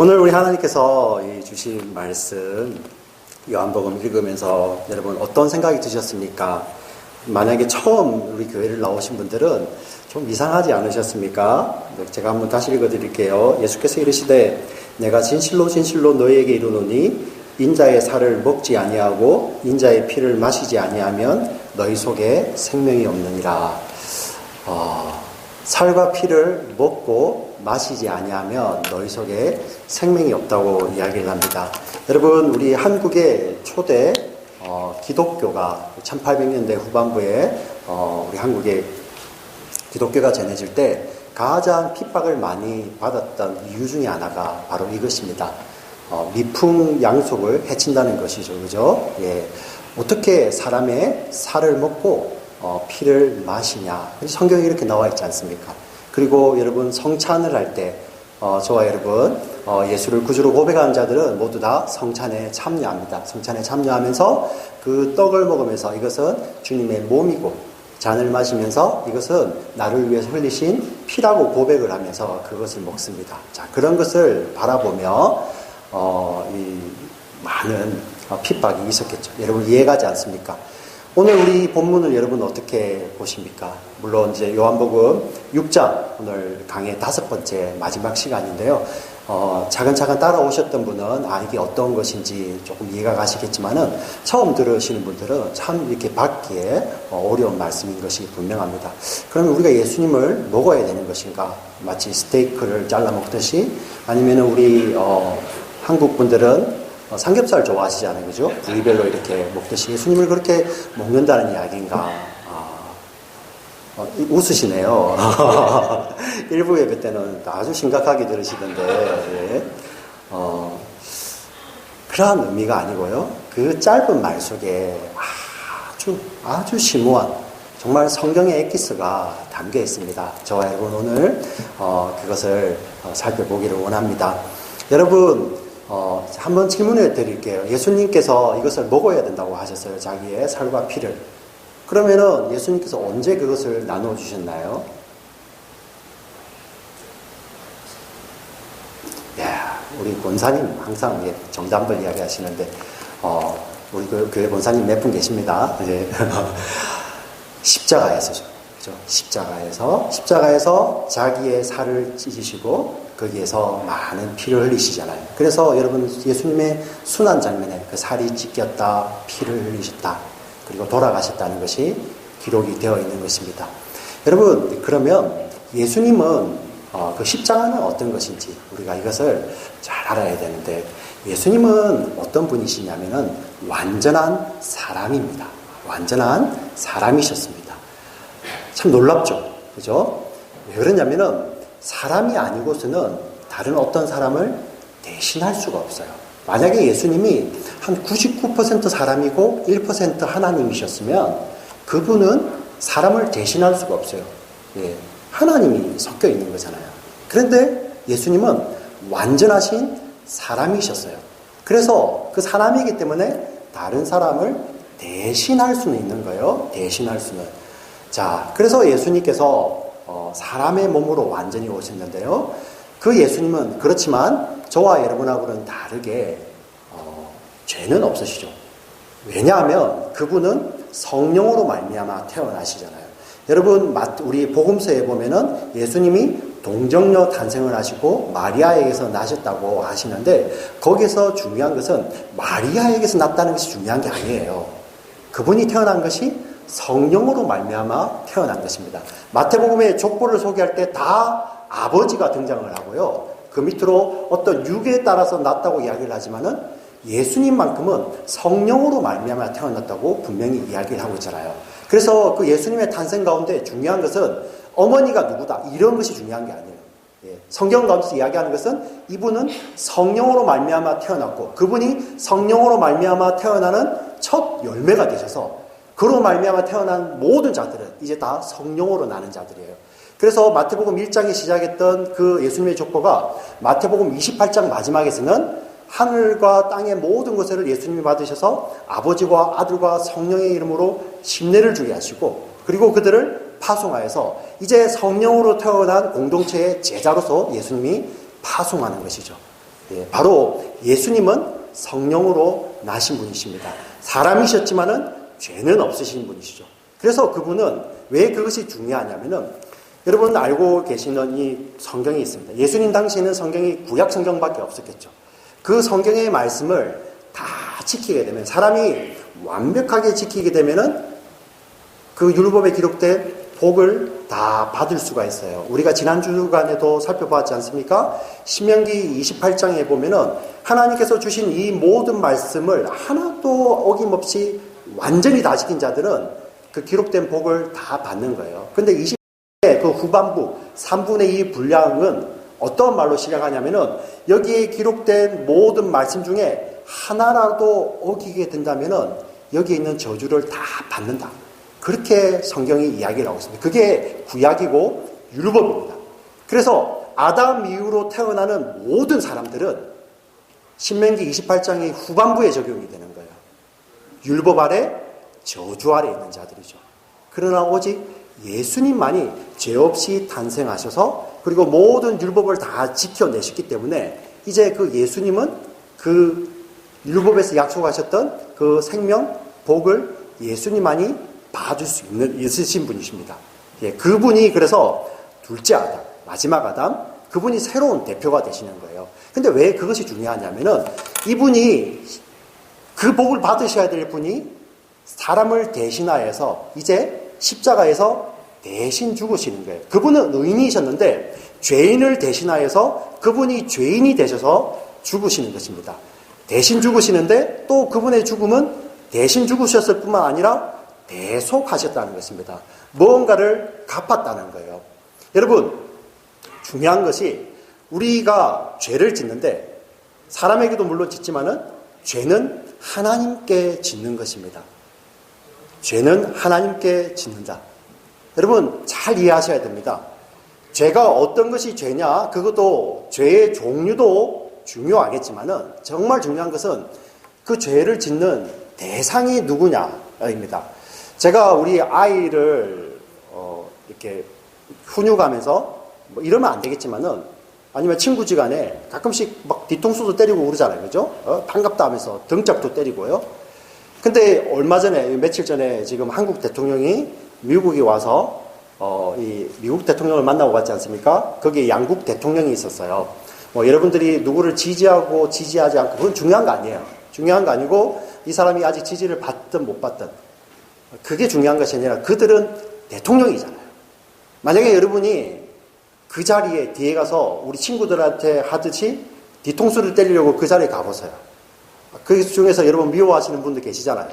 오늘 우리 하나님께서 주신 말씀 요한복음 읽으면서 여러분 어떤 생각이 드셨습니까? 만약에 처음 우리 교회를 나오신 분들은 좀 이상하지 않으셨습니까? 제가 한번 다시 읽어드릴게요. 예수께서 이르시되 내가 진실로 진실로 너희에게 이르노니 인자의 살을 먹지 아니하고 인자의 피를 마시지 아니하면 너희 속에 생명이 없느니라. 살과 피를 먹고 마시지 아니하면 너희 속에 생명이 없다고 이야기를 합니다. 여러분, 우리 한국의 초대 기독교가 1800년대 후반부에 우리 한국에 기독교가 전해질 때 가장 핍박을 많이 받았던 이유 중에 하나가 바로 이것입니다. 미풍양속을 해친다는 것이죠. 그죠? 예. 어떻게 사람의 살을 먹고 피를 마시냐. 성경에 이렇게 나와 있지 않습니까? 그리고 여러분 성찬을 할 때 저와 여러분 예수를 구주로 고백하는 자들은 모두 다 성찬에 참여합니다. 성찬에 참여하면서 그 떡을 먹으면서 이것은 주님의 몸이고 잔을 마시면서 이것은 나를 위해서 흘리신 피라고 고백을 하면서 그것을 먹습니다. 자, 그런 것을 바라보며 이 많은 핍박이 있었겠죠. 여러분 이해가지 않습니까? 오늘 우리 본문을 여러분 어떻게 보십니까? 물론 이제 요한복음 6장 오늘 강의 5번째 마지막 시간인데요. 차근차근 따라오셨던 분은 이게 어떤 것인지 조금 이해가 가시겠지만은 처음 들으시는 분들은 참 이렇게 받기에 어려운 말씀인 것이 분명합니다. 그러면 우리가 예수님을 먹어야 되는 것인가? 마치 스테이크를 잘라 먹듯이 아니면 우리 한국 분들은 삼겹살 좋아하시잖아요. 그죠? 부위별로 이렇게 먹듯이 예수님을 그렇게 먹는다는 이야기인가? 웃으시네요. 일부 예배 때는 아주 심각하게 들으시던데, 예. 그러한 의미가 아니고요. 그 짧은 말 속에 아주 심오한, 정말 성경의 엑기스가 담겨 있습니다. 저와 여러분 오늘, 그것을 살펴보기를 원합니다. 여러분, 한번 질문해 드릴게요. 예수님께서 이것을 먹어야 된다고 하셨어요. 자기의 살과 피를. 그러면은 예수님께서 언제 그것을 나눠주셨나요? 우리 권사님 항상 정답을 이야기하시는데, 우리 교회 권사님 몇 분 계십니다. 네. 십자가에서죠. 그렇죠? 십자가에서 자기의 살을 찢으시고, 거기에서 많은 피를 흘리시잖아요. 그래서 여러분 예수님의 순환 장면에 그 살이 찢겼다, 피를 흘리셨다, 그리고 돌아가셨다는 것이 기록이 되어 있는 것입니다. 여러분 그러면 예수님은 그 십자가는 어떤 것인지 우리가 이것을 잘 알아야 되는데 예수님은 어떤 분이시냐면은 완전한 사람입니다. 완전한 사람이셨습니다. 참 놀랍죠, 그죠? 왜 그러냐면은 사람이 아니고서는 다른 어떤 사람을 대신할 수가 없어요. 만약에 예수님이 한 99% 사람이고 1% 하나님이셨으면 그분은 사람을 대신할 수가 없어요. 예, 하나님이 섞여 있는 거잖아요. 그런데 예수님은 완전하신 사람이셨어요. 그래서 그 사람이기 때문에 다른 사람을 대신할 수는 있는 거예요. 대신할 수는. 자, 그래서 예수님께서 사람의 몸으로 완전히 오셨는데요. 그 예수님은 그렇지만 저와 여러분하고는 다르게 죄는 없으시죠. 왜냐하면 그분은 성령으로 말미암아 태어나시잖아요. 여러분 우리 복음서에 보면은 예수님이 동정녀 탄생을 하시고 마리아에게서 나셨다고 하시는데 거기서 중요한 것은 마리아에게서 났다는 것이 중요한 게 아니에요. 그분이 태어난 것이 성령으로 말미암아 태어난 것입니다. 마태복음의 족보를 소개할 때 다 아버지가 등장을 하고요. 그 밑으로 어떤 유계에 따라서 났다고 이야기를 하지만은 예수님만큼은 성령으로 말미암아 태어났다고 분명히 이야기를 하고 있잖아요. 그래서 그 예수님의 탄생 가운데 중요한 것은 어머니가 누구다 이런 것이 중요한 게 아니에요. 성경 가운데서 이야기하는 것은 이분은 성령으로 말미암아 태어났고 그분이 성령으로 말미암아 태어나는 첫 열매가 되셔서 그로 말미암아 태어난 모든 자들은 이제 다 성령으로 나는 자들이에요. 그래서 마태복음 1장에 시작했던 그 예수님의 족보가 마태복음 28장 마지막에서는 하늘과 땅의 모든 것을 예수님이 받으셔서 아버지와 아들과 성령의 이름으로 침례를 주게 하시고 그리고 그들을 파송하여서 이제 성령으로 태어난 공동체의 제자로서 예수님이 파송하는 것이죠. 예, 바로 예수님은 성령으로 나신 분이십니다. 사람이셨지만은 죄는 없으신 분이시죠. 그래서 그분은 왜 그것이 중요하냐면은 여러분 알고 계시는 이 성경이 있습니다. 예수님 당시에는 성경이 구약 성경밖에 없었겠죠. 그 성경의 말씀을 다 지키게 되면, 사람이 완벽하게 지키게 되면은 그 율법에 기록된 복을 다 받을 수가 있어요. 우리가 지난 주간에도 살펴봤지 않습니까? 신명기 28장에 보면은 하나님께서 주신 이 모든 말씀을 하나도 어김없이 완전히 다 지킨 자들은 그 기록된 복을 다 받는 거예요. 근데 20의 그 후반부 3분의 2 분량은 어떤 말로 시작하냐면은 여기에 기록된 모든 말씀 중에 하나라도 어기게 된다면은 여기에 있는 저주를 다 받는다. 그렇게 성경이 이야기를 하고 있습니다. 그게 구약이고 율법입니다. 그래서 아담 이후로 태어나는 모든 사람들은 신명기 28장의 후반부에 적용이 되는 거예요. 율법 아래, 저주 아래 있는 자들이죠. 그러나 오직 예수님만이 죄 없이 탄생하셔서 그리고 모든 율법을 다 지켜내셨기 때문에 이제 그 예수님은 그 율법에서 약속하셨던 그 생명, 복을 예수님만이 받을 수 있으신 분이십니다. 예, 그분이 그래서 둘째 아담, 마지막 아담, 그분이 새로운 대표가 되시는 거예요. 근데 왜 그것이 중요하냐면은 이분이 그 복을 받으셔야 될 분이 사람을 대신하여서 이제 십자가에서 대신 죽으시는 거예요. 그분은 의인이셨는데 죄인을 대신하여서 그분이 죄인이 되셔서 죽으시는 것입니다. 대신 죽으시는데 또 그분의 죽음은 대신 죽으셨을 뿐만 아니라 대속하셨다는 것입니다. 무언가를 갚았다는 거예요. 여러분, 중요한 것이 우리가 죄를 짓는데 사람에게도 물론 짓지만은 죄는 하나님께 짓는 것입니다. 죄는 하나님께 짓는다. 여러분 잘 이해하셔야 됩니다. 죄가 어떤 것이 죄냐, 그것도 죄의 종류도 중요하겠지만은 정말 중요한 것은 그 죄를 짓는 대상이 누구냐입니다. 제가 우리 아이를 이렇게 훈육하면서 뭐 이러면 안 되겠지만은 아니면 친구지간에 가끔씩 막 뒤통수도 때리고 그러잖아요, 그죠? 반갑다 하면서 등짝도 때리고요. 근데 얼마 전에 며칠 전에 지금 한국 대통령이 미국에 와서 이 미국 대통령을 만나고 갔지 않습니까? 거기에 양국 대통령이 있었어요. 뭐 여러분들이 누구를 지지하고 지지하지 않고 그건 중요한 거 아니에요. 중요한 거 아니고 이 사람이 아직 지지를 받든 못 받든 그게 중요한 것이 아니라 그들은 대통령이잖아요. 만약에 여러분이 그 자리에 뒤에 가서 우리 친구들한테 하듯이 뒤통수를 때리려고 그 자리에 가보세요. 그 중에서 여러분 미워하시는 분들 계시잖아요.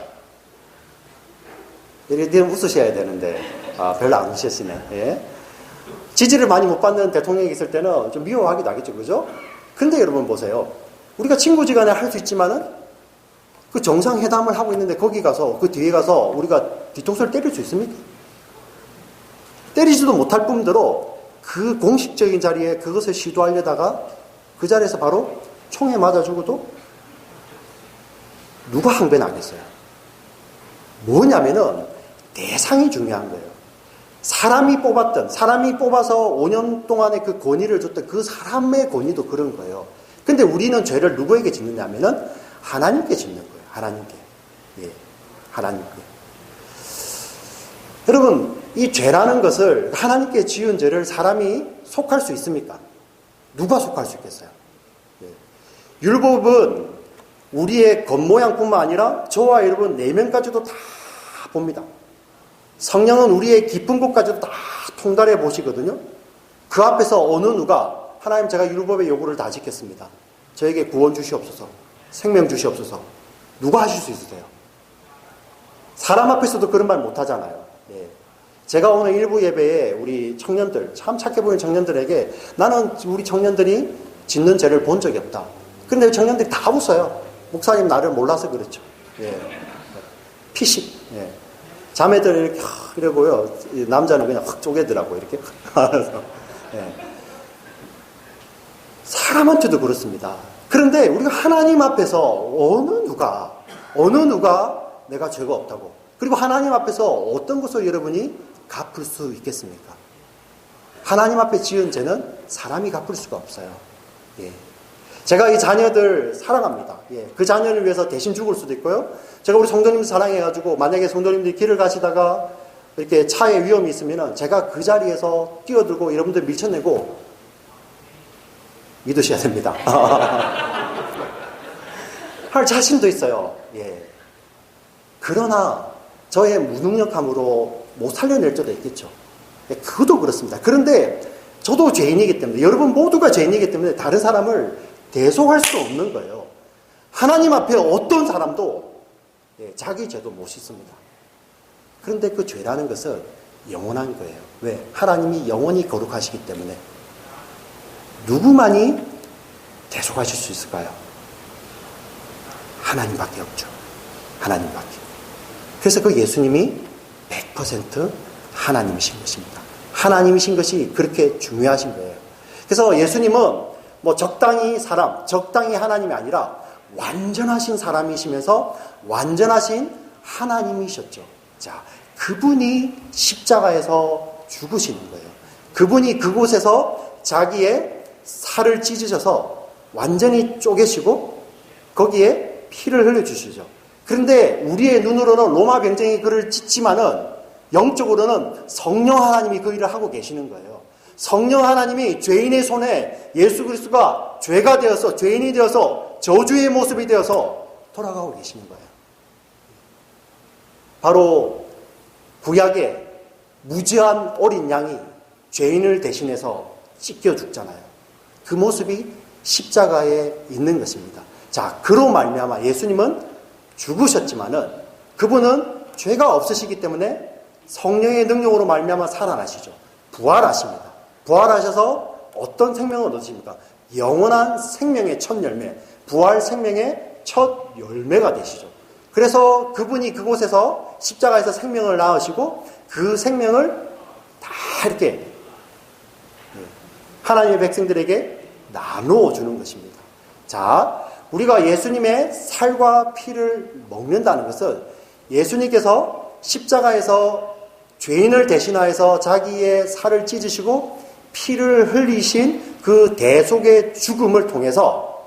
이렇게 웃으셔야 되는데 별로 안 웃으시네. 예. 지지를 많이 못 받는 대통령이 있을 때는 좀 미워하기도 하겠죠, 그죠? 근데 여러분 보세요. 우리가 친구지간에 할 수 있지만은 그 정상회담을 하고 있는데 거기 가서 그 뒤에 가서 우리가 뒤통수를 때릴 수 있습니까? 때리지도 못할 뿐더러 그 공식적인 자리에 그것을 시도하려다가 그 자리에서 바로 총에 맞아 죽어도 누가 항변하겠어요? 뭐냐면은 대상이 중요한 거예요. 사람이 뽑아서 5년 동안의 그 권위를 줬던 그 사람의 권위도 그런 거예요. 근데 우리는 죄를 누구에게 짓느냐면은 하나님께 짓는 거예요. 하나님께. 예. 하나님께. 여러분, 이 죄라는 것을 하나님께 지은 죄를 사람이 속할 수 있습니까? 누가 속할 수 있겠어요? 예. 율법은 우리의 겉모양뿐만 아니라 저와 여러분 내면까지도 다 봅니다. 성령은 우리의 깊은 곳까지도 다 통달해 보시거든요. 그 앞에서 어느 누가 하나님 제가 율법의 요구를 다 지켰습니다. 저에게 구원 주시옵소서. 생명 주시옵소서. 누가 하실 수 있으세요? 사람 앞에서도 그런 말 못하잖아요. 예. 제가 오늘 일부 예배에 우리 청년들, 참 착해 보이는 청년들에게 나는 우리 청년들이 짓는 죄를 본 적이 없다. 근데 청년들이 다 웃어요. 목사님 나를 몰라서 그렇죠. 예. 피식. 예. 자매들 이렇게 이러고요. 남자는 그냥 확 쪼개더라고요. 이렇게. 예. 사람한테도 그렇습니다. 그런데 우리가 하나님 앞에서 어느 누가 내가 죄가 없다고, 그리고 하나님 앞에서 어떤 것을 여러분이 갚을 수 있겠습니까? 하나님 앞에 지은 죄는 사람이 갚을 수가 없어요. 예. 제가 이 자녀들 사랑합니다. 예, 그 자녀를 위해서 대신 죽을 수도 있고요. 제가 우리 성도님들 사랑해가지고 만약에 성도님들이 길을 가시다가 이렇게 차에 위험이 있으면 제가 그 자리에서 뛰어들고 여러분들 밀쳐내고 믿으셔야 됩니다. 할 자신도 있어요. 예. 그러나 저의 무능력함으로 못 살려낼 때도 있겠죠. 예, 그것도 그렇습니다. 그런데 저도 죄인이기 때문에, 여러분 모두가 죄인이기 때문에 다른 사람을 대속할 수 없는 거예요. 하나님 앞에 어떤 사람도 자기 죄도 못 씻습니다. 그런데 그 죄라는 것은 영원한 거예요. 왜? 하나님이 영원히 거룩하시기 때문에. 누구만이 대속하실 수 있을까요? 하나님밖에 없죠. 하나님밖에. 그래서 그 예수님이 100% 하나님이신 것입니다. 하나님이신 것이 그렇게 중요하신 거예요. 그래서 예수님은 뭐 적당히 사람, 적당히 하나님이 아니라 완전하신 사람이시면서 완전하신 하나님이셨죠. 자, 그분이 십자가에서 죽으시는 거예요. 그분이 그곳에서 자기의 살을 찢으셔서 완전히 쪼개시고 거기에 피를 흘려주시죠. 그런데 우리의 눈으로는 로마 병정이 그를 찢지만은 영적으로는 성령 하나님이 그 일을 하고 계시는 거예요. 성령 하나님이 죄인의 손에 예수 그리스도가 죄가 되어서 죄인이 되어서 저주의 모습이 되어서 돌아가고 계시는 거예요. 바로 구약에 무지한 어린 양이 죄인을 대신해서 찢겨 죽잖아요. 그 모습이 십자가에 있는 것입니다. 자, 그로 말미암아 예수님은 죽으셨지만은 그분은 죄가 없으시기 때문에 성령의 능력으로 말미암아 살아나시죠. 부활하십니다. 부활하셔서 어떤 생명을 얻으십니까? 영원한 생명의 첫 열매, 부활 생명의 첫 열매가 되시죠. 그래서 그분이 그곳에서 십자가에서 생명을 낳으시고 그 생명을 다 이렇게 하나님의 백성들에게 나누어 주는 것입니다. 자, 우리가 예수님의 살과 피를 먹는다는 것은 예수님께서 십자가에서 죄인을 대신하여서 자기의 살을 찢으시고 피를 흘리신 그 대속의 죽음을 통해서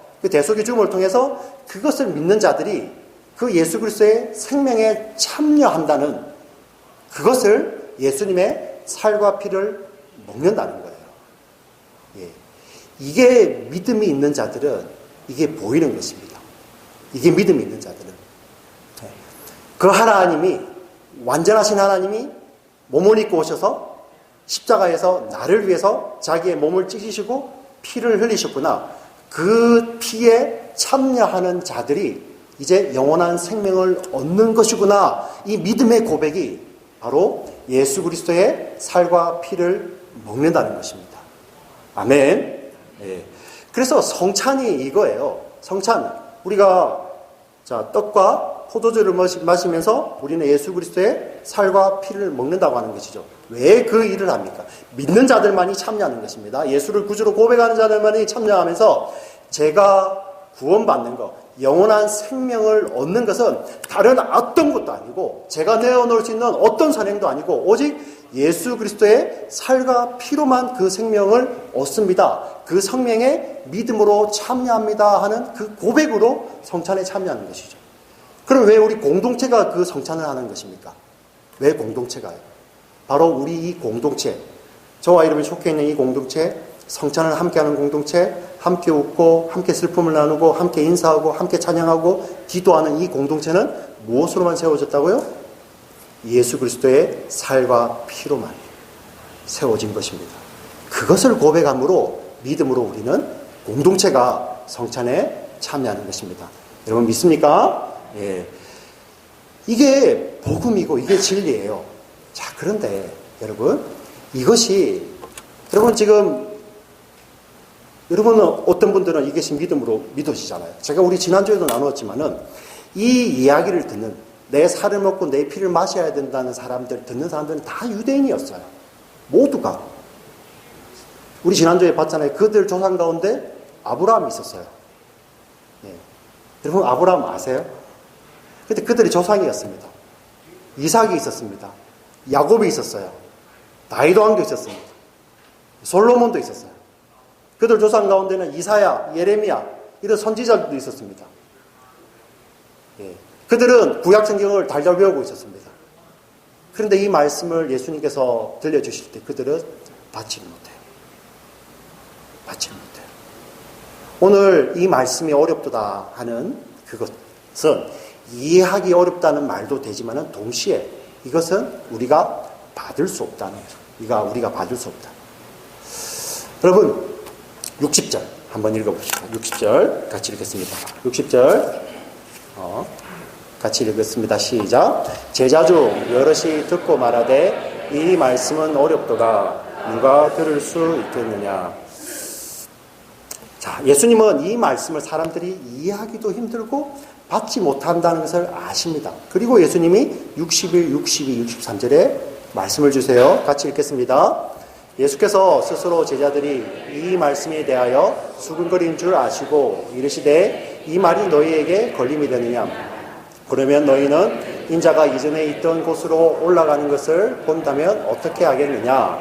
그것을 믿는 자들이 그 예수 그리스도의 생명에 참여한다는 그것을 예수님의 살과 피를 먹는다는 거예요. 예. 이게 믿음이 있는 자들은 이게 보이는 것입니다. 이게 믿음이 있는 자들은. 그 하나님이, 완전하신 하나님이 몸을 입고 오셔서 십자가에서 나를 위해서 자기의 몸을 찢으시고 피를 흘리셨구나. 그 피에 참여하는 자들이 이제 영원한 생명을 얻는 것이구나. 이 믿음의 고백이 바로 예수 그리스도의 살과 피를 먹는다는 것입니다. 아멘. 예. 그래서 성찬이 이거예요. 성찬. 우리가 떡과 포도주를 마시면서 우리는 예수 그리스도의 살과 피를 먹는다고 하는 것이죠. 왜 그 일을 합니까? 믿는 자들만이 참여하는 것입니다. 예수를 구주로 고백하는 자들만이 참여하면서 제가 구원받는 것, 영원한 생명을 얻는 것은 다른 어떤 것도 아니고 제가 내어놓을 수 있는 어떤 선행도 아니고 오직 예수 그리스도의 살과 피로만 그 생명을 얻습니다. 그 생명에 믿음으로 참여합니다 하는 그 고백으로 성찬에 참여하는 것이죠. 그럼 왜 우리 공동체가 그 성찬을 하는 것입니까? 왜 공동체가요? 바로 우리 이 공동체, 저와 여러분이 속해 있는 이 공동체, 성찬을 함께하는 공동체, 함께 웃고 함께 슬픔을 나누고 함께 인사하고 함께 찬양하고 기도하는 이 공동체는 무엇으로만 세워졌다고요? 예수 그리스도의 살과 피로만 세워진 것입니다. 그것을 고백함으로 믿음으로 우리는 공동체가 성찬에 참여하는 것입니다. 여러분 믿습니까? 예. 이게 복음이고 이게 진리예요. 자, 그런데 여러분 이것이 여러분 지금 여러분은 어떤 분들은 이것이 믿음으로 믿으시잖아요. 제가 우리 지난주에도 나누었지만은 이 이야기를 듣는 내 살을 먹고 내 피를 마셔야 된다는 사람들 듣는 사람들은 다 유대인이었어요. 모두가. 우리 지난주에 봤잖아요. 그들 조상 가운데 아브라함이 있었어요. 예. 여러분 아브라함 아세요? 근데 그들이 조상이었습니다. 이삭이 있었습니다. 야곱이 있었어요. 다윗 왕도 있었습니다. 솔로몬도 있었어요. 그들 조상 가운데는 이사야, 예레미야, 이런 선지자들도 있었습니다. 예. 그들은 구약 성경을 달달 배우고 있었습니다. 그런데 이 말씀을 예수님께서 들려주실 때 그들은 받지를 못해요. 받지를 못해요. 오늘 이 말씀이 어렵다 하는 그것은 이해하기 어렵다는 말도 되지만 동시에 이것은 우리가 받을 수 없다는 거죠. 우리가 받을 수 없다. 여러분 60절 한번 읽어보시죠. 60절 같이 읽겠습니다. 60절 같이 읽겠습니다. 시작. 제자 중 여럿이 듣고 말하되 이 말씀은 어렵도다. 누가 들을 수 있겠느냐. 자, 예수님은 이 말씀을 사람들이 이해하기도 힘들고 받지 못한다는 것을 아십니다. 그리고 예수님이 61, 62, 63절에 말씀을 주세요. 같이 읽겠습니다. 예수께서 스스로 제자들이 이 말씀에 대하여 수근거린 줄 아시고 이르시되 이 말이 너희에게 걸림이 되느냐. 그러면 너희는 인자가 이전에 있던 곳으로 올라가는 것을 본다면 어떻게 하겠느냐.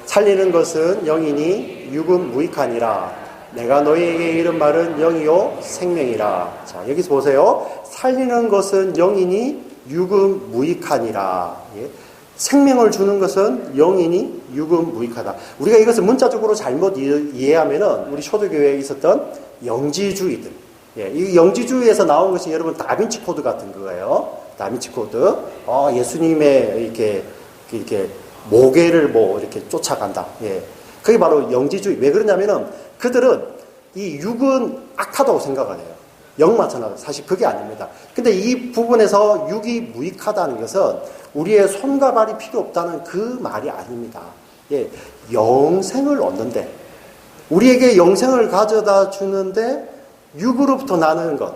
살리는 것은 영이니 육은 무익하니라. 내가 너희에게 이른 말은 영이요 생명이라. 자, 여기서 보세요. 살리는 것은 영이니 육은 무익하니라. 예. 생명을 주는 것은 영이니 육은 무익하다. 우리가 이것을 문자적으로 잘못 이해하면은 우리 초대교회에 있었던 영지주의들. 예, 이 영지주의에서 나온 것이 여러분 다빈치 코드 같은 거예요. 다빈치 코드. 예수님의 이렇게 모계를 이렇게 쫓아간다. 예. 그게 바로 영지주의. 왜 그러냐면은 그들은 이 육은 악하다고 생각을 해요. 영마천하다. 사실 그게 아닙니다. 근데 이 부분에서 육이 무익하다는 것은 우리의 손과 발이 필요 없다는 그 말이 아닙니다. 예. 영생을 얻는데, 우리에게 영생을 가져다 주는데 육으로부터 나는 것,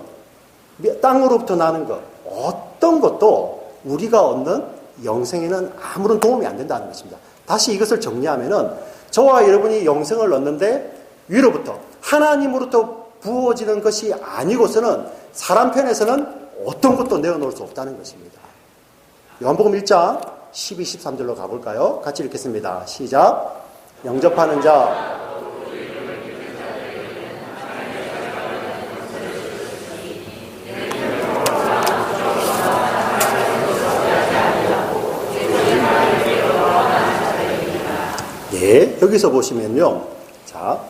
땅으로부터 나는 것, 어떤 것도 우리가 얻는 영생에는 아무런 도움이 안 된다는 것입니다. 다시 이것을 정리하면은 저와 여러분이 영생을 얻는데 위로부터 하나님으로부터 부어지는 것이 아니고서는 사람 편에서는 어떤 것도 내어놓을 수 없다는 것입니다. 요한복음 1장 12, 13절로 가볼까요? 같이 읽겠습니다. 시작. 영접하는 자 예, 여기서 보시면요. 자,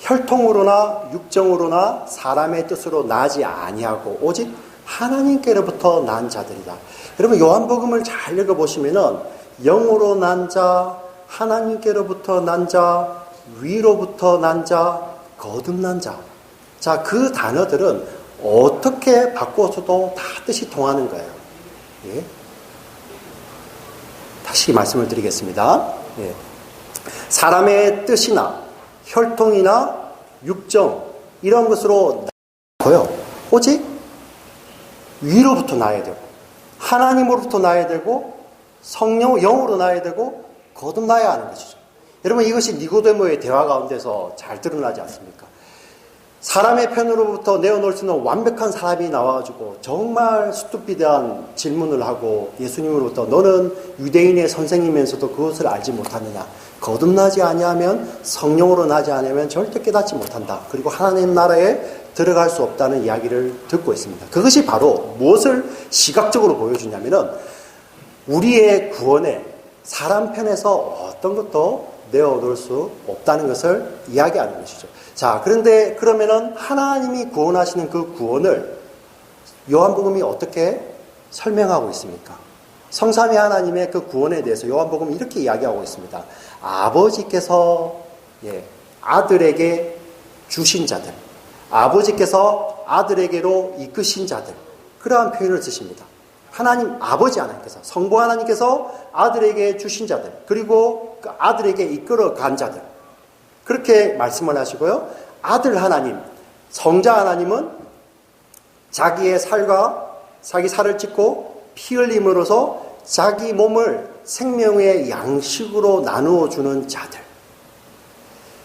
혈통으로나 육정으로나 사람의 뜻으로 나지 아니하고 오직 하나님께로부터 난 자들이다. 여러분 요한복음을 잘 읽어보시면은 영으로 난 자, 하나님께로부터 난 자, 위로부터 난 자, 거듭난 자. 자, 그 단어들은 어떻게 바꿔서도 다 뜻이 통하는 거예요. 예. 다시 말씀을 드리겠습니다. 예. 사람의 뜻이나 혈통이나 육정 이런 것으로 나고요. 오직 위로부터 나야 되고 하나님으로부터 나야 되고 성령 영으로 나야 되고 거듭나야 하는 것이죠. 여러분 이것이 니고데모의 대화 가운데서 잘 드러나지 않습니까? 사람의 편으로부터 내어놓을 수 있는 완벽한 사람이 나와가지고 정말 스투피드한 질문을 하고 예수님으로부터 너는 유대인의 선생이면서도 그것을 알지 못하느냐. 거듭나지 아니하면 성령으로 나지 아니하면 절대 깨닫지 못한다. 그리고 하나님 나라에 들어갈 수 없다는 이야기를 듣고 있습니다. 그것이 바로 무엇을 시각적으로 보여주냐면은 우리의 구원에 사람 편에서 어떤 것도 내어놓을 수 없다는 것을 이야기하는 것이죠. 자, 그런데 그러면은 하나님이 구원하시는 그 구원을 요한복음이 어떻게 설명하고 있습니까? 성삼위 하나님의 그 구원에 대해서 요한복음이 이렇게 이야기하고 있습니다. 아버지께서 아들에게 주신 자들, 아버지께서 아들에게로 이끄신 자들, 그러한 표현을 쓰십니다. 하나님 아버지 하나님께서, 성부 하나님께서 아들에게 주신 자들, 그리고 그 아들에게 이끌어 간 자들, 그렇게 말씀을 하시고요. 아들 하나님, 성자 하나님은 자기의 살과 자기 살을 찢고 피 흘림으로써 자기 몸을 생명의 양식으로 나누어 주는 자들.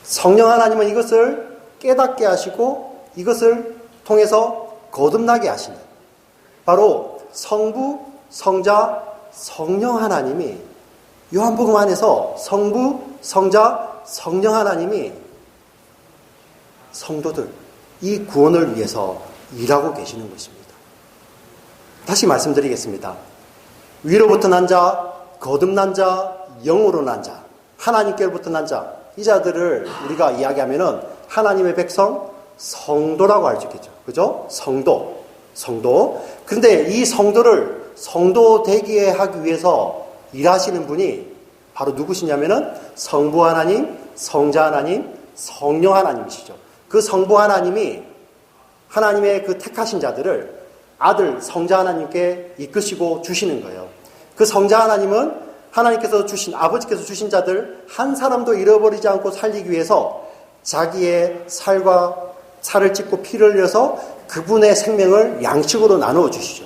성령 하나님은 이것을 깨닫게 하시고 이것을 통해서 거듭나게 하시는 바로 성부, 성자, 성령 하나님이 요한복음 안에서 성부, 성자, 성령 하나님이 성도들, 이 구원을 위해서 일하고 계시는 것입니다. 다시 말씀드리겠습니다. 위로부터 난 자, 거듭난 자, 영으로 난 자, 하나님께로부터 난 자, 이 자들을 우리가 이야기하면은 하나님의 백성, 성도라고 할 수 있겠죠. 그죠? 성도. 그런데 이 성도를 성도 되게 하기 위해서 일하시는 분이 바로 누구시냐면은 성부 하나님, 성자 하나님, 성령 하나님이시죠. 그 성부 하나님이 하나님의 그 택하신 자들을 아들 성자 하나님께 이끄시고 주시는 거예요. 그 성자 하나님은 하나님께서 주신, 아버지께서 주신 자들 한 사람도 잃어버리지 않고 살리기 위해서 자기의 살을 찢고 피를 흘려서 그분의 생명을 양식으로 나누어 주시죠.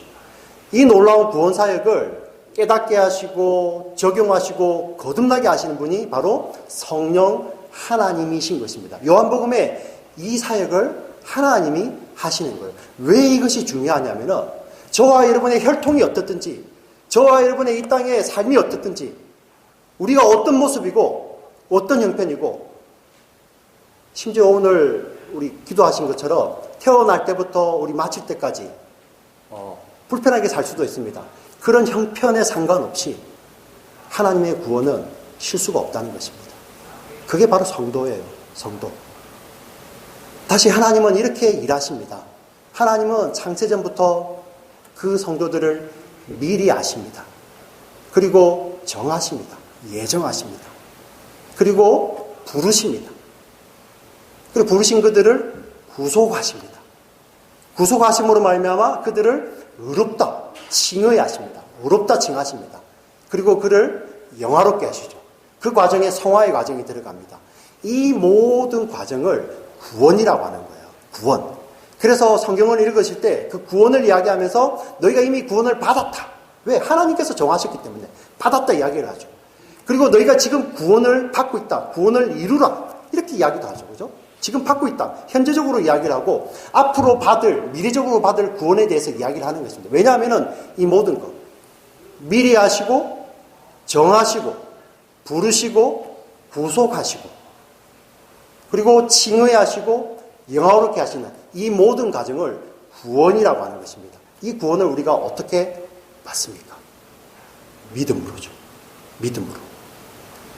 이 놀라운 구원 사역을 깨닫게 하시고 적용하시고 거듭나게 하시는 분이 바로 성령 하나님이신 것입니다. 요한복음에 이 사역을 하나님이 하시는 거예요. 왜 이것이 중요하냐면은 저와 여러분의 혈통이 어떻든지, 저와 여러분의 이 땅의 삶이 어떻든지, 우리가 어떤 모습이고 어떤 형편이고, 심지어 오늘 우리 기도하신 것처럼 태어날 때부터 우리 마칠 때까지 불편하게 살 수도 있습니다. 그런 형편에 상관없이 하나님의 구원은 실수가 없다는 것입니다. 그게 바로 성도예요. 성도. 다시 하나님은 이렇게 일하십니다. 하나님은 창세전부터 그 성도들을 미리 아십니다. 그리고 정하십니다. 예정하십니다. 그리고 부르십니다. 그리고 부르신 그들을 구속하십니다. 구속하심으로 말미암아 그들을 의롭다 칭의하십니다. 의롭다 칭하십니다. 그리고 그를 영화롭게 하시죠. 그 과정에 성화의 과정이 들어갑니다. 이 모든 과정을 구원이라고 하는 거예요. 구원. 그래서 성경을 읽으실 때 그 구원을 이야기하면서 너희가 이미 구원을 받았다. 왜? 하나님께서 정하셨기 때문에 받았다 이야기를 하죠. 그리고 너희가 지금 구원을 받고 있다. 구원을 이루라. 이렇게 이야기도 하죠. 그죠? 지금 받고 있다. 현재적으로 이야기를 하고 앞으로 받을, 미래적으로 받을 구원에 대해서 이야기를 하는 것입니다. 왜냐하면은 이 모든 것, 미리 하시고 정하시고 부르시고 구속하시고 그리고 칭의하시고 영화롭게 하시는 이 모든 과정을 구원이라고 하는 것입니다. 이 구원을 우리가 어떻게 받습니까? 믿음으로죠. 믿음으로.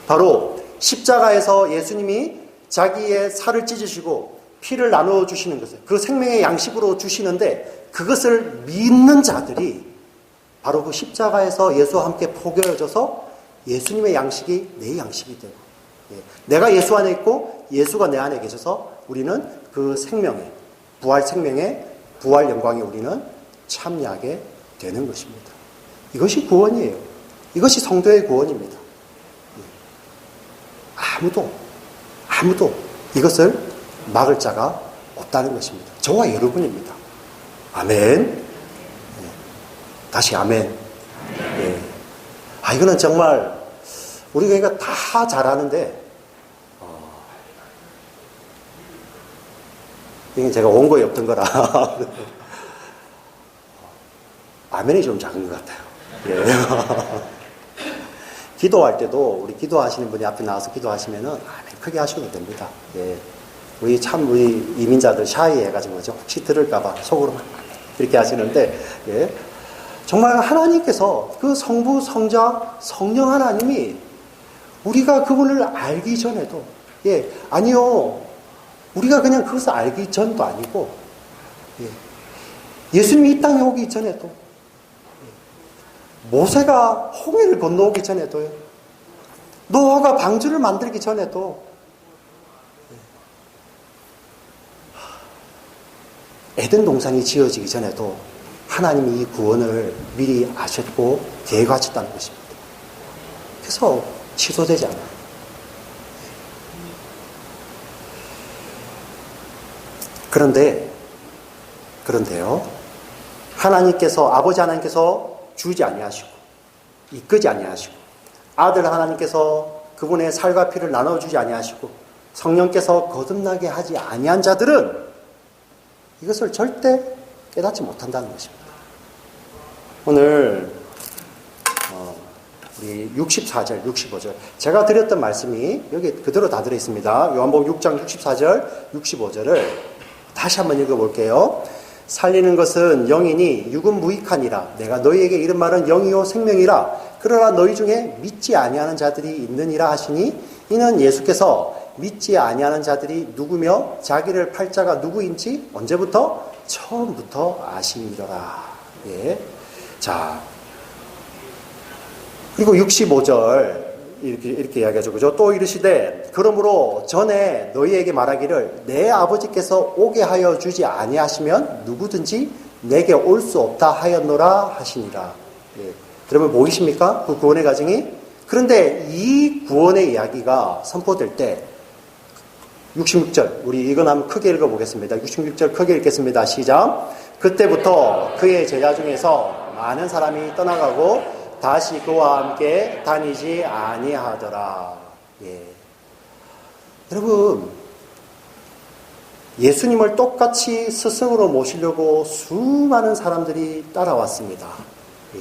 바로 십자가에서 예수님이 자기의 살을 찢으시고 피를 나누어 주시는 것을 그 생명의 양식으로 주시는데 그것을 믿는 자들이 바로 그 십자가에서 예수와 함께 포개어져서 예수님의 양식이 내 양식이 되고 내가 예수 안에 있고 예수가 내 안에 계셔서 우리는 그 생명에 부활 영광에 우리는 참여하게 되는 것입니다. 이것이 구원이에요. 이것이 성도의 구원입니다. 아무도 이것을 막을 자가 없다는 것입니다. 저와 여러분입니다. 아멘. 다시 아멘. 이거는 정말 우리 교회가 다 잘하는데 이게 제가 원고에 없던 거라 아멘이 좀 작은 것 같아요. 기도할 때도 우리 기도하시는 분이 앞에 나와서 기도하시면은 아멘 크게 하셔도 됩니다. 우리 이민자들 샤이해가지고 혹시 들을까봐 속으로 막 이렇게 하시는데 정말 하나님께서 그 성부, 성자, 성령 하나님이 우리가 그분을 알기 전에도 아니요. 우리가 그냥 그것을 알기 전도 아니고 예수님이 이 땅에 오기 전에도 모세가 홍해를 건너오기 전에도요. 노아가 방주를 만들기 전에도 에덴 동산이 지어지기 전에도 하나님이 이 구원을 미리 아셨고 계획하셨다는 것입니다. 그래서 취소되지 않아요. 그런데요. 아버지 하나님께서 주지 아니하시고 이끄지 아니하시고 아들 하나님께서 그분의 살과 피를 나눠주지 아니하시고 성령께서 거듭나게 하지 아니한 자들은 이것을 절대 깨닫지 못한다는 것입니다. 오늘 우리 64절, 65절 제가 드렸던 말씀이 여기 그대로 다 들어있습니다. 요한복음 6장 64절, 65절을 다시 한번 읽어볼게요. 살리는 것은 영이니 육은 무익하니라. 내가 너희에게 이른 말은 영이요 생명이라. 그러나 너희 중에 믿지 아니하는 자들이 있느니라 하시니, 이는 예수께서 믿지 아니하는 자들이 누구며 자기를 팔 자가 누구인지 언제부터? 처음부터 아심이더라. 예. 자, 그리고 65절 이렇게 이야기하죠. 그죠? 또 이르시되 그러므로 전에 너희에게 말하기를 내 아버지께서 오게 하여 주지 아니하시면 누구든지 내게 올 수 없다 하였노라 하시니라. 예. 여러분 보이십니까? 그 구원의 과정이? 그런데 이 구원의 이야기가 선포될 때 66절, 우리 이거 한번 크게 읽어보겠습니다. 66절 크게 읽겠습니다. 시작. 그때부터 그의 제자 중에서 많은 사람이 떠나가고 다시 그와 함께 다니지 아니하더라. 예. 여러분, 예수님을 똑같이 스승으로 모시려고 수많은 사람들이 따라왔습니다. 예.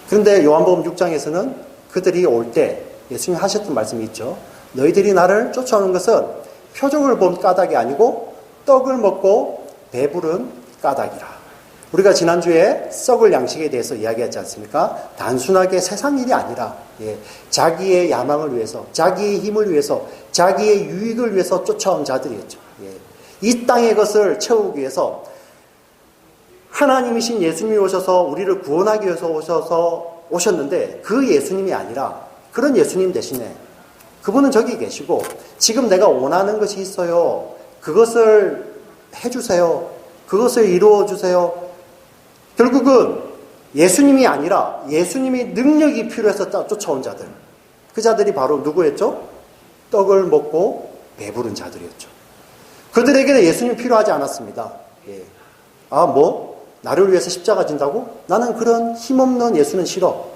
그런데 요한복음 6장에서는 그들이 올 때 예수님이 하셨던 말씀이 있죠. 너희들이 나를 쫓아오는 것은 표적을 본 까닭이 아니고 떡을 먹고 배부른 까닭이라. 우리가 지난주에 썩을 양식에 대해서 이야기했지 않습니까? 단순하게 세상 일이 아니라 자기의 야망을 위해서, 자기의 힘을 위해서, 자기의 유익을 위해서 쫓아온 자들이었죠. 이 땅의 것을 채우기 위해서 하나님이신 예수님이 오셔서 우리를 구원하기 위해서 오셨는데 그 예수님이 아니라 그런 예수님 대신에 그분은 저기 계시고 지금 내가 원하는 것이 있어요. 그것을 해주세요. 그것을 이루어주세요. 결국은 예수님이 아니라 예수님이 능력이 필요해서 쫓아온 자들. 그 자들이 바로 누구였죠? 떡을 먹고 배부른 자들이었죠. 그들에게는 예수님이 필요하지 않았습니다. 예. 나를 위해서 십자가 진다고? 나는 그런 힘없는 예수는 싫어.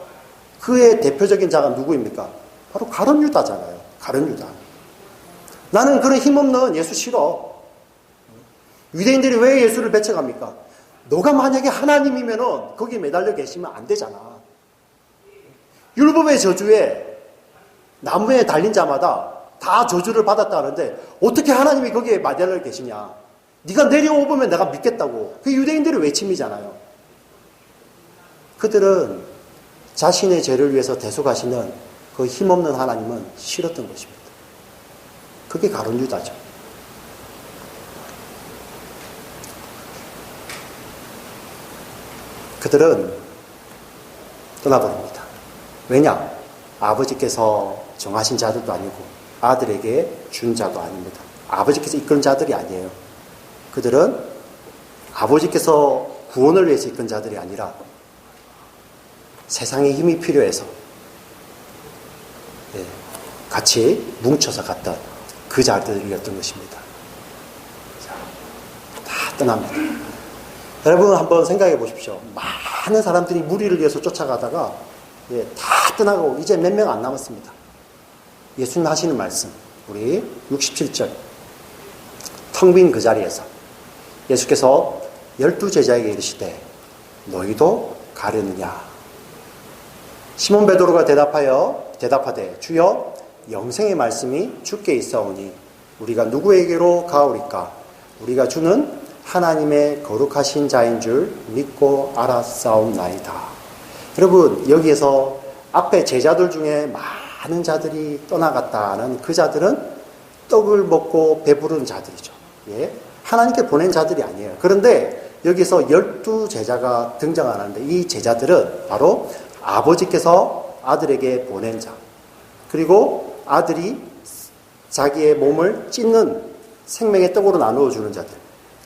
그의 대표적인 자가 누구입니까? 바로 가룟 유다잖아요. 가룟 유다. 나는 그런 힘없는 예수 싫어. 유대인들이 왜 예수를 배척합니까? 너가 만약에 하나님이면은 거기에 매달려 계시면 안 되잖아. 율법의 저주에 나무에 달린 자마다 다 저주를 받았다는데 어떻게 하나님이 거기에 매달려 계시냐? 네가 내려오면 내가 믿겠다고. 그게 유대인들의 외침이잖아요. 그들은 자신의 죄를 위해서 대속하시는 그 힘없는 하나님은 싫었던 것입니다. 그게 가룟 유다죠. 그들은 떠나버립니다. 왜냐? 아버지께서 정하신 자들도 아니고 아들에게 준 자도 아닙니다. 아버지께서 이끄는 자들이 아니에요. 그들은 아버지께서 구원을 위해서 이끈 자들이 아니라 세상의 힘이 필요해서 같이 뭉쳐서 갔던 그 자들이었던 것입니다. 자, 다 떠납니다. 여러분 한번 생각해 보십시오. 많은 사람들이 무리를 위해서 쫓아가다가 다 떠나고 이제 몇 명 안 남았습니다. 예수님 하시는 말씀 우리 67절 텅 빈 그 자리에서 예수께서 12제자에게 이르시되 너희도 가려느냐? 시몬 베드로가 대답하되 주여 영생의 말씀이 주께 있사오니 우리가 누구에게로 가오리까? 우리가 주는 하나님의 거룩하신 자인 줄 믿고 알았사옵나이다. 여러분 여기에서 앞에 제자들 중에 많은 자들이 떠나갔다는 그 자들은 떡을 먹고 배부른 자들이죠. 하나님께 보낸 자들이 아니에요. 그런데 여기서 12제자가 등장하는데 이 제자들은 바로 아버지께서 아들에게 보낸 자, 그리고 아들이 자기의 몸을 찢는 생명의 떡으로 나누어 주는 자들,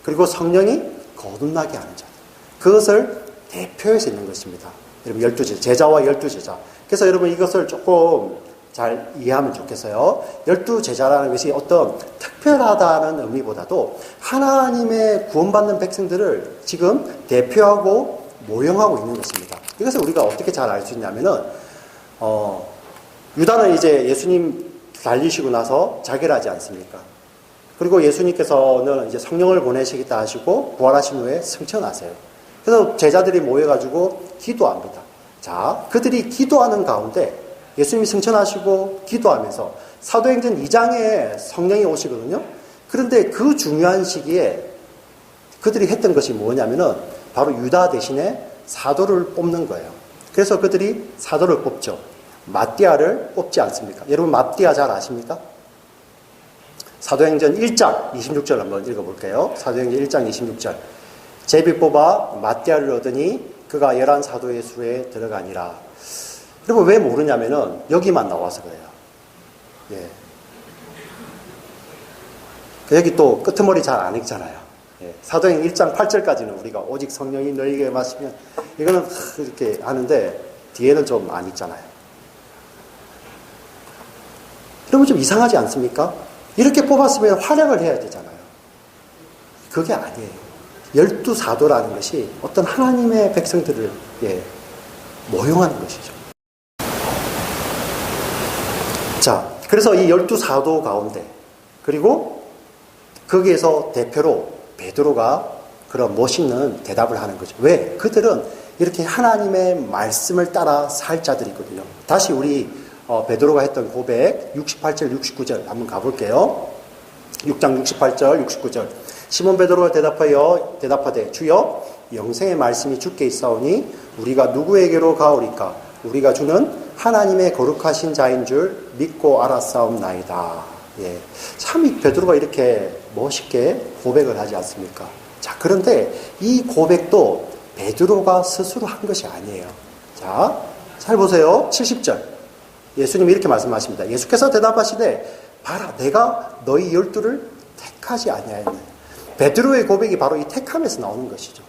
그리고 성령이 거듭나게 하는 자들, 그것을 대표해서 있는 것입니다. 여러분 12제자, 제자와 12제자. 그래서 여러분 이것을 조금 잘 이해하면 좋겠어요. 12제자라는 것이 어떤 특별하다는 의미보다도 하나님의 구원받는 백성들을 지금 대표하고 모형하고 있는 것입니다. 이것을 우리가 어떻게 잘 알 수 있냐면은 유다는 이제 예수님 달리시고 나서 자결하지 않습니까? 그리고 예수님께서는 이제 성령을 보내시겠다 하시고 부활하신 후에 승천하세요. 그래서 제자들이 모여가지고 기도합니다. 자, 그들이 기도하는 가운데 예수님이 승천하시고 기도하면서 사도행전 2장에 성령이 오시거든요. 그런데 그 중요한 시기에 그들이 했던 것이 뭐냐면은 바로 유다 대신에 사도를 뽑는 거예요. 그래서 그들이 사도를 뽑죠. 마띠아를 뽑지 않습니까? 여러분 마띠아 잘 아십니까? 사도행전 1장 26절 한번 읽어볼게요. 사도행전 1장 26절. 제비 뽑아 마띠아를 얻으니 그가 11사도의 수에 들어가니라. 여러분 왜 모르냐면은 여기만 나와서 그래요. 예. 여기 또 끄트머리 잘 안 읽잖아요. 예. 사도행 1장 8절까지는 우리가 오직 성령이 너희에게 마시면 이거는 이렇게 하는데 뒤에는 좀 안 읽잖아요. 여러분 좀 이상하지 않습니까? 이렇게 뽑았으면 활약을 해야 되잖아요. 그게 아니에요. 12사도라는 것이 어떤 하나님의 백성들을 모용하는 것이죠. 자, 그래서 이 12사도 가운데 그리고 거기에서 대표로 베드로가 그런 멋있는 대답을 하는 거죠. 왜? 그들은 이렇게 하나님의 말씀을 따라 살 자들이거든요. 다시 우리 베드로가 했던 고백 68절 69절 한번 가볼게요. 6장 68절 69절. 시몬 베드로가 대답하되 주여 영생의 말씀이 주께 있사오니 우리가 누구에게로 가오리까? 우리가 주는 하나님의 거룩하신 자인 줄 믿고 알았사옵나이다. 예. 참 이 베드로가 이렇게 멋있게 고백을 하지 않습니까? 자, 그런데 이 고백도 베드로가 스스로 한 것이 아니에요. 자, 잘 보세요. 70절. 예수님이 이렇게 말씀하십니다. 예수께서 대답하시되 봐라 내가 너희 12를 택하지 아니하였네. 베드로의 고백이 바로 이 택함에서 나오는 것이죠.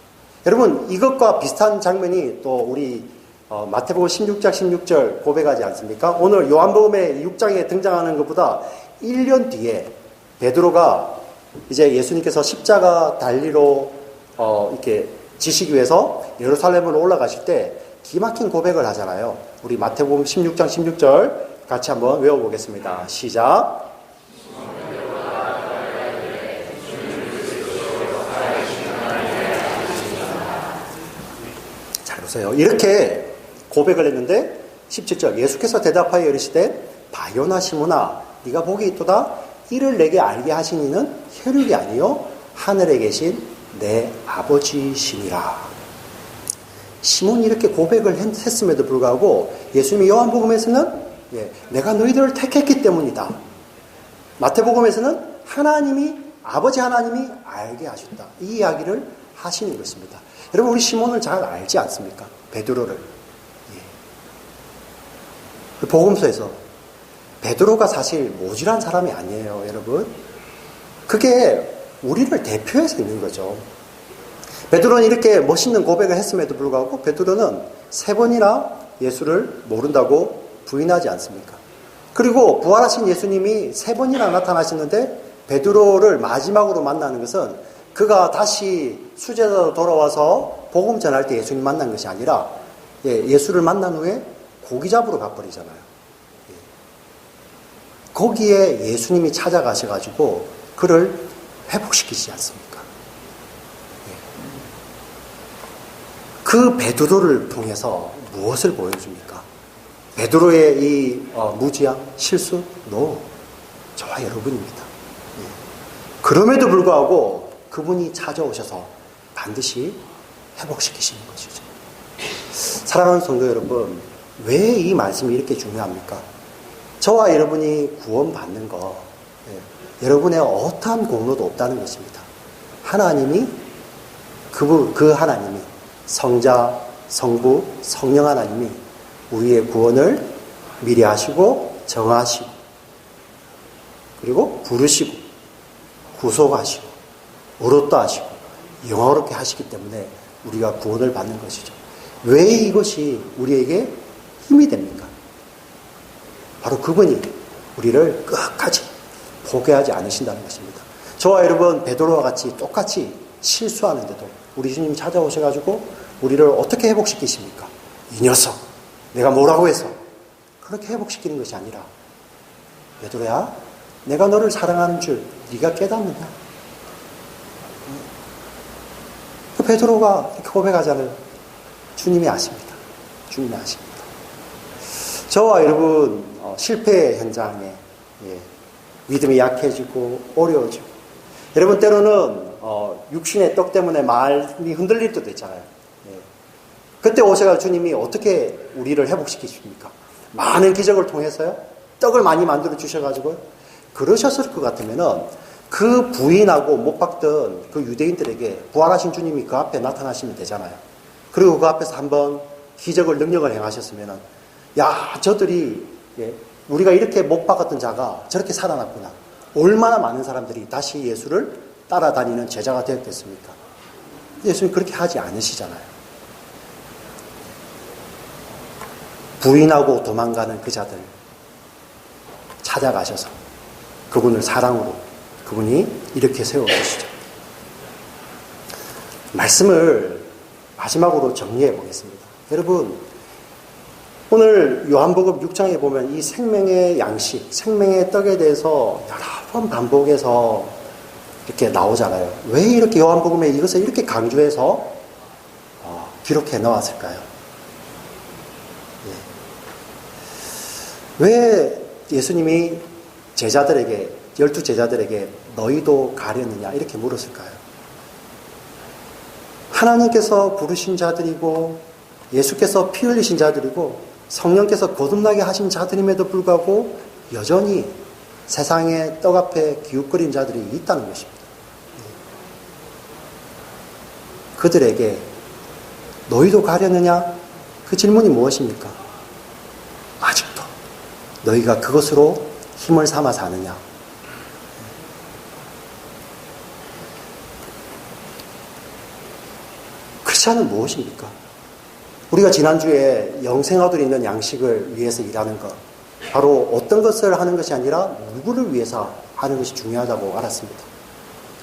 여러분 이것과 비슷한 장면이 또 우리 마태복음 16장 16절 고백하지 않습니까? 오늘 요한복음의 6장에 등장하는 것보다 1년 뒤에 베드로가 이제 예수님께서 십자가 달리로 이렇게 지시기 위해서 예루살렘으로 올라가실 때 기막힌 고백을 하잖아요. 우리 마태복음 16장 16절 같이 한번 외워보겠습니다. 시작. 잘 보세요. 이렇게 고백을 했는데 17절 예수께서 대답하여 이르시되 바요나 시몬아 네가 복이 있도다. 이를 내게 알게 하신 이는 혈육이 아니요 하늘에 계신 내 아버지시니라. 시몬이 이렇게 고백을 했음에도 불구하고 예수님이 요한복음에서는 내가 너희들을 택했기 때문이다. 마태복음에서는 아버지 하나님이 알게 하셨다. 이 이야기를 하시는 것입니다. 여러분 우리 시몬을 잘 알지 않습니까? 베드로를. 복음서에서 베드로가 사실 모질한 사람이 아니에요. 여러분. 그게 우리를 대표해서 있는 거죠. 베드로는 이렇게 멋있는 고백을 했음에도 불구하고 베드로는 3번이나 예수를 모른다고 부인하지 않습니까? 그리고 부활하신 예수님이 3번이나 나타나시는데 베드로를 마지막으로 만나는 것은 그가 다시 수제자로 돌아와서 복음 전할 때 예수님 만난 것이 아니라 예수를 만난 후에 고기 잡으러 가버리잖아요. 거기에 예수님이 찾아가셔가지고 그를 회복시키지 않습니까? 그 베드로를 통해서 무엇을 보여줍니까? 베드로의 이 무지함, 실수? 저와 여러분입니다. 그럼에도 불구하고 그분이 찾아오셔서 반드시 회복시키시는 것이죠. 사랑하는 성도 여러분, 왜 이 말씀이 이렇게 중요합니까? 저와 여러분이 구원받는 거 여러분의 어떠한 공로도 없다는 것입니다. 하나님이 그 하나님이 성자, 성부, 성령 하나님이 우리의 구원을 미리 하시고 정하시고 그리고 부르시고 구속하시고 의롭다 하시고 영화롭게 하시기 때문에 우리가 구원을 받는 것이죠. 왜 이것이 우리에게 힘이 됩니까? 바로 그분이 우리를 끝까지 포기하지 않으신다는 것입니다. 저와 여러분 베드로와 같이 똑같이 실수하는데도 우리 주님 찾아오셔가지고 우리를 어떻게 회복시키십니까? 이 녀석 내가 뭐라고 해서 그렇게 회복시키는 것이 아니라 베드로야 내가 너를 사랑하는 줄 네가 깨닫느냐? 그 베드로가 이렇게 고백하잖아요. 주님이 아십니다. 주님이 아십니다. 저와 여러분 실패 현장에 믿음이 약해지고 어려워지고 여러분, 때로는 육신의 떡 때문에 마음이 흔들릴 때도 있잖아요. 예. 그때 오셔가 주님이 어떻게 우리를 회복시키십니까? 많은 기적을 통해서요. 떡을 많이 만들어 주셔가지고요. 그러셨을 것 같으면은 그 부인하고 못 박던 그 유대인들에게 부활하신 주님이 그 앞에 나타나시면 되잖아요. 그리고 그 앞에서 한번 기적을 능력을 행하셨으면은, 야, 저들이, 예, 우리가 이렇게 못 박았던 자가 저렇게 살아났구나. 얼마나 많은 사람들이 다시 예수를 따라다니는 제자가 되었겠습니까? 예수님 그렇게 하지 않으시잖아요. 부인하고 도망가는 그 자들 찾아가셔서 그분을 사랑으로 그분이 이렇게 세워주시죠. 말씀을 마지막으로 정리해 보겠습니다. 여러분, 오늘 요한복음 6장에 보면 이 생명의 양식, 생명의 떡에 대해서 여러 번 반복해서 이렇게 나오잖아요. 왜 이렇게 요한복음에 이것을 이렇게 강조해서 기록해 놓았을까요? 예. 왜 예수님이 제자들에게, 12제자들에게 너희도 가려느냐 이렇게 물었을까요? 하나님께서 부르신 자들이고 예수께서 피 흘리신 자들이고 성령께서 거듭나게 하신 자들임에도 불구하고 여전히 세상의 떡 앞에 기웃거리는 자들이 있다는 것입니다. 그들에게 너희도 가려느냐? 그 질문이 무엇입니까? 아직도 너희가 그것으로 힘을 삼아 사느냐? 크리스찬은 무엇입니까? 우리가 지난주에 영생하도록 있는 양식을 위해서 일하는 것, 바로 어떤 것을 하는 것이 아니라 누구를 위해서 하는 것이 중요하다고 알았습니다.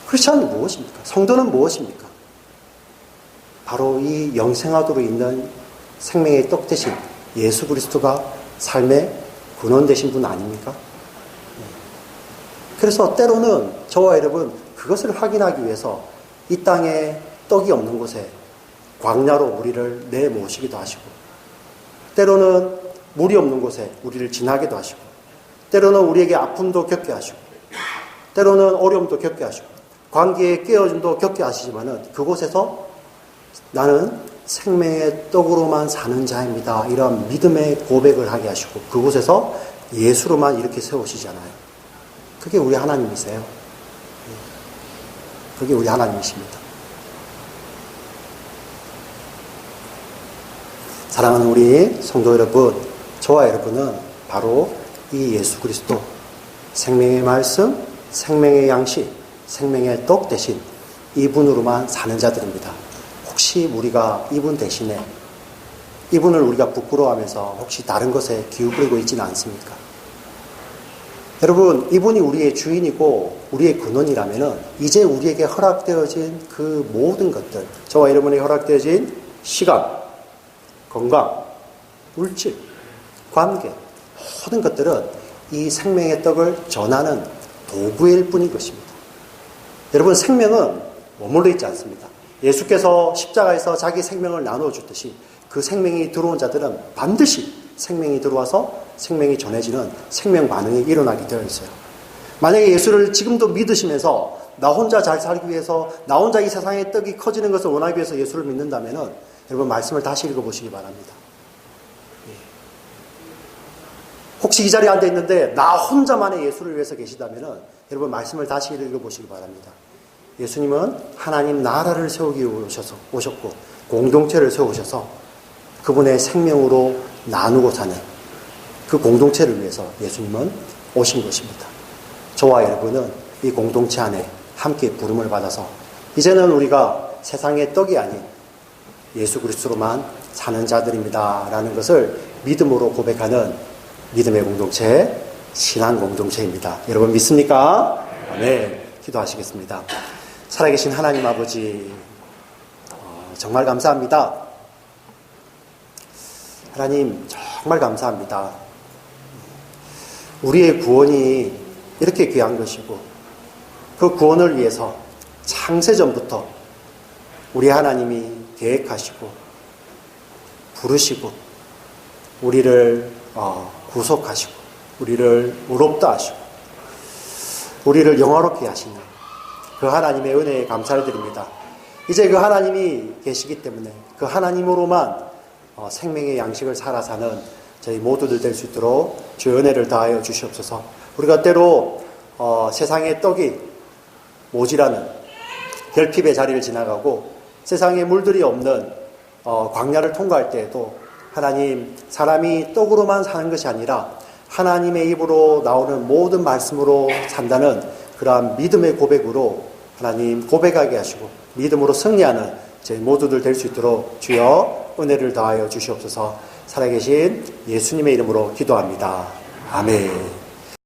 크리스찬은 무엇입니까? 성도는 무엇입니까? 바로 이 영생하도록 있는 생명의 떡 대신 예수 그리스도가 삶의 근원 되신 분 아닙니까? 그래서 때로는 저와 여러분 그것을 확인하기 위해서 이 땅에 떡이 없는 곳에 광야로 우리를 내모시기도 하시고, 때로는 물이 없는 곳에 우리를 지나게도 하시고, 때로는 우리에게 아픔도 겪게 하시고, 때로는 어려움도 겪게 하시고, 관계의 깨어짐도 겪게 하시지만은 그곳에서 나는 생명의 떡으로만 사는 자입니다. 이런 믿음의 고백을 하게 하시고, 그곳에서 예수로만 이렇게 세우시잖아요. 그게 우리 하나님이세요. 그게 우리 하나님이십니다. 사랑하는 우리 성도 여러분, 저와 여러분은 바로 이 예수 그리스도, 생명의 말씀, 생명의 양식, 생명의 떡 대신 이분으로만 사는 자들입니다. 혹시 우리가 이분 대신에 이분을 우리가 부끄러워하면서 혹시 다른 것에 기울이고 있지는 않습니까? 여러분, 이분이 우리의 주인이고 우리의 근원이라면은 이제 우리에게 허락되어진 그 모든 것들, 저와 여러분이 허락되어진 시간, 건강, 물질, 관계, 모든 것들은 이 생명의 떡을 전하는 도구일 뿐인 것입니다. 여러분, 생명은 머물러 있지 않습니다. 예수께서 십자가에서 자기 생명을 나누어 줬듯이 그 생명이 들어온 자들은 반드시 생명이 들어와서 생명이 전해지는 생명 반응이 일어나게 되어 있어요. 만약에 예수를 지금도 믿으시면서 나 혼자 잘 살기 위해서, 나 혼자 이 세상의 떡이 커지는 것을 원하기 위해서 예수를 믿는다면은 여러분 말씀을 다시 읽어보시기 바랍니다. 혹시 이 자리에 앉아 있는데 나 혼자만의 예수를 위해서 계시다면은 여러분 말씀을 다시 읽어보시기 바랍니다. 예수님은 하나님 나라를 세우기 위해 오셨고 공동체를 세우셔서 그분의 생명으로 나누고 사는 그 공동체를 위해서 예수님은 오신 것입니다. 저와 여러분은 이 공동체 안에 함께 부름을 받아서 이제는 우리가 세상의 떡이 아닌 예수 그리스도로만 사는 자들입니다 라는 것을 믿음으로 고백하는 믿음의 공동체, 신앙 공동체입니다. 여러분 믿습니까? 네, 기도하시겠습니다. 살아계신 하나님 아버지, 정말 감사합니다. 하나님 정말 감사합니다. 우리의 구원이 이렇게 귀한 것이고 그 구원을 위해서 창세전부터 우리 하나님이 계획하시고 부르시고 우리를 구속하시고 우리를 의롭다 하시고 우리를 영화롭게 하시는 그 하나님의 은혜에 감사를 드립니다. 이제 그 하나님이 계시기 때문에 그 하나님으로만 생명의 양식을 살아 사는 저희 모두들 될 수 있도록 주의 은혜를 다하여 주시옵소서. 우리가 때로 세상의 떡이 모자라는 결핍의 자리를 지나가고 세상에 물들이 없는 광야를 통과할 때에도 하나님, 사람이 떡으로만 사는 것이 아니라 하나님의 입으로 나오는 모든 말씀으로 산다는 그러한 믿음의 고백으로 하나님 고백하게 하시고 믿음으로 승리하는 저희 모두들 될 수 있도록 주여 은혜를 더하여 주시옵소서. 살아계신 예수님의 이름으로 기도합니다. 아멘.